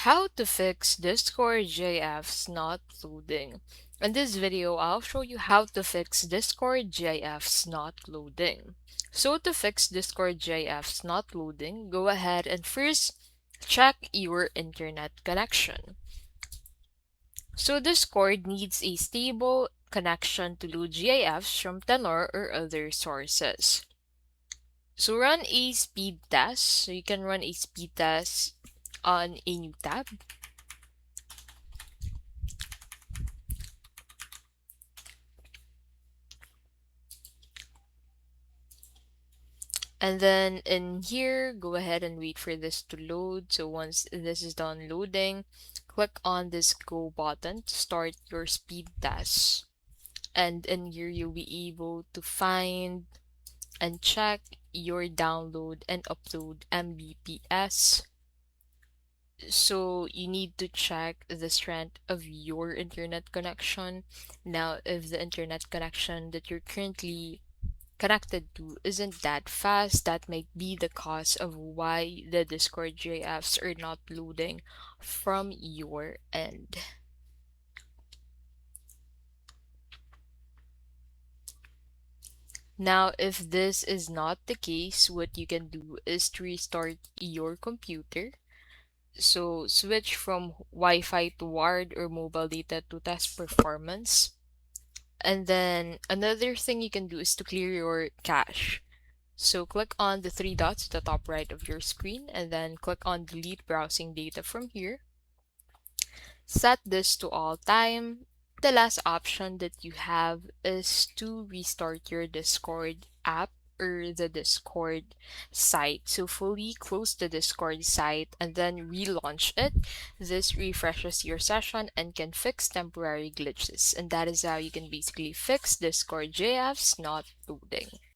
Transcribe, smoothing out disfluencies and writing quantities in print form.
How to fix Discord JF's not loading. In this video, I'll show you how to fix Discord JF's not loading. So to fix Discord JF's not loading, go ahead and first check your internet connection. So Discord needs a stable connection to load GIFs from Tenor or other sources. So run a speed test. So you can run a speed test on a new tab. And then in here, go ahead and wait for this to load. So once this is done loading, click on this go button to start your speed test. And in here, you'll be able to find and check your download and upload Mbps. So you need to check the strength of your internet connection. Now, if the internet connection that you're currently connected to isn't that fast, that might be the cause of why the Discord JFs are not loading from your end. Now, if this is not the case, what you can do is to restart your computer. So switch from Wi-Fi to wired or mobile data to test performance. And then another thing you can do is to clear your cache. So click on the three dots at the top right of your screen and then click on delete browsing data from here. Set this to all time. The last option that you have is to restart your Discord app or the Discord site. So fully close the Discord site and then relaunch it. This refreshes your session and can fix temporary glitches. And that is how you can basically fix Discord JFs not loading.